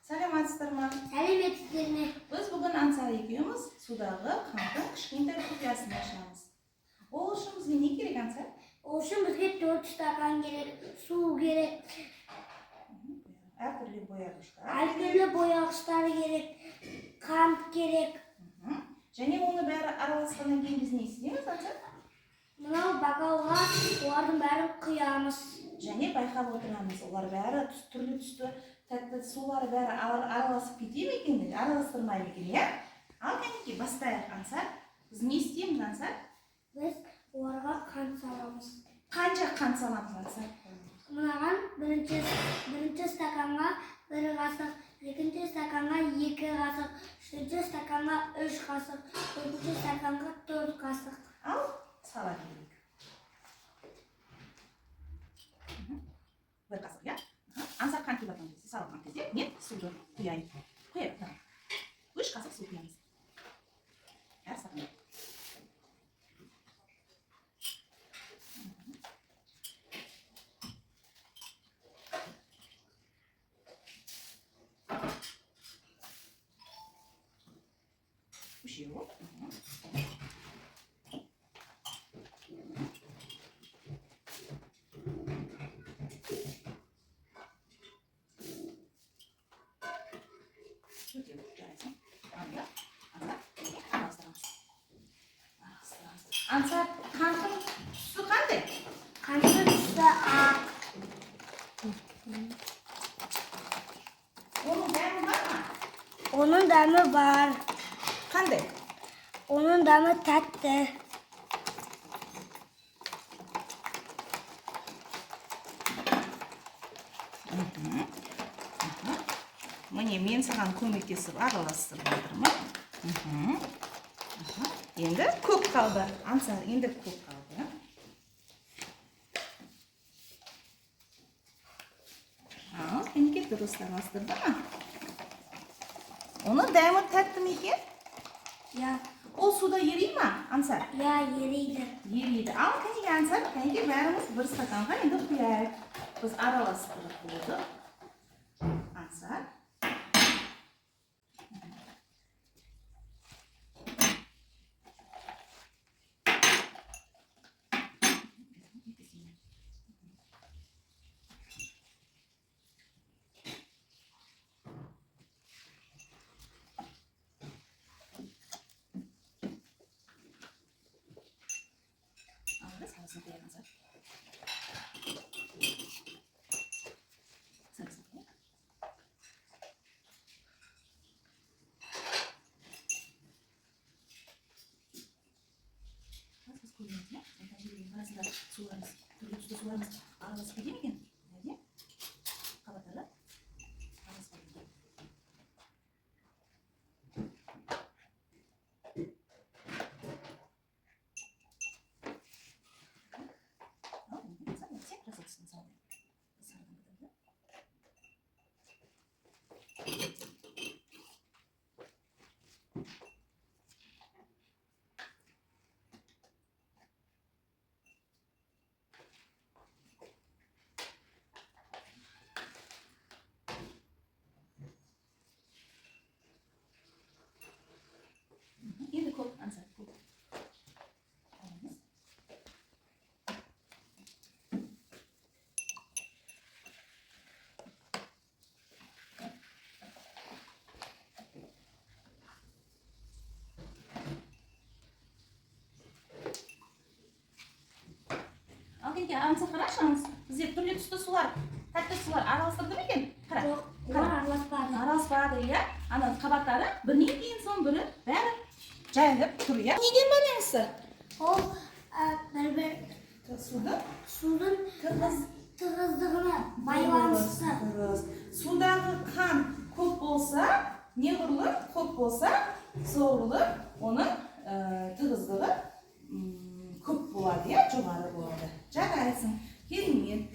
Саламатсыздармы? Сәлеметсіздерме? Біз бүгін Ансар екеуміз судағы қанттың кішкентай құпиясын ашамыз. Ол үшін бізге не керек, Ансар? Ол үшін бізге 4 стакан керек, су керек, әртүрлі бояғыштар. әртүрлі бояғыштар керек, қант керек. Және оны бәрі араласқаннан кейін біз не істейміз, Ансар? Мынау бокалға олардың бәрін құямыз. Және байқап отырамыз, олар бәрі түрлі түсті тәтті сулары бәрі араласып кете ме екен, араластырмай ма екен, иә? Ал кәнекей бастайық, Ансар. Біз не істейміз, Ансар? Біз оларға қант саламыз. Қанша қант саламыз, Ансар? Мынаған бірінші стаканға 1 қасық, екінші стаканға 2 қасық, үшінші стаканға 3 қасық, төртінші стаканға 4 қасық. Ал сала келейік. 1 қасық, иә? Ансар қант келіп жатқан кезде, салған кезде мен суды құяйын. Құяйық, 3 қасық су құямыз. Әр стаканға. Үшеу. Ансар, қанттың түсі қандай? Қанттың түсі ақ. Оның дәмі бар ма? Оның дәмі бар. Қандай? Оның дәмі тәтті. Міне, мен саған көмектесіп араластырып жатырмын. Енді көп қалды. Ансар, енді көп қалды. Ал, кәнекей дұрыс араластырды ма? Оның дәмі тәтті ме екен? Я. Ол суда ериді ма, Ансар? Я, ериді. Ериді. Ал, кәнекей, Ансар, кәнекей бәріміз 1 стаканға енді құяйық. Біз араластырып болдық. Ансар. Sarısını koyalım, Ансар. Sarısını koyalım. Biraz koyuyoruz ya. Arasında sularımız, türlü tuzu sularımız aralası gidiyor mu ki? Nerede? Kapatalım. Arası koyalım. Енді көп, Ансар, көп. Аламыз. Ал кәнекей, Ансар, қарашыңыз. Бізде түрлі түсті сулар, тәтті сулар араластырды ма екен? Жоқ, олар араласпады. Араласпады, иә? Ана қабаттары бірінен кейін соң бірі бәрі жайылып тұр, иә? Неден байланысты? Ол бір судың тығыздығына байланысты. Судағы қан көп болса, неғұрлым көп болса, соғұрлым оның тығыздығы көп болады, иә? Жоғары болады. Жарайсың, керемет.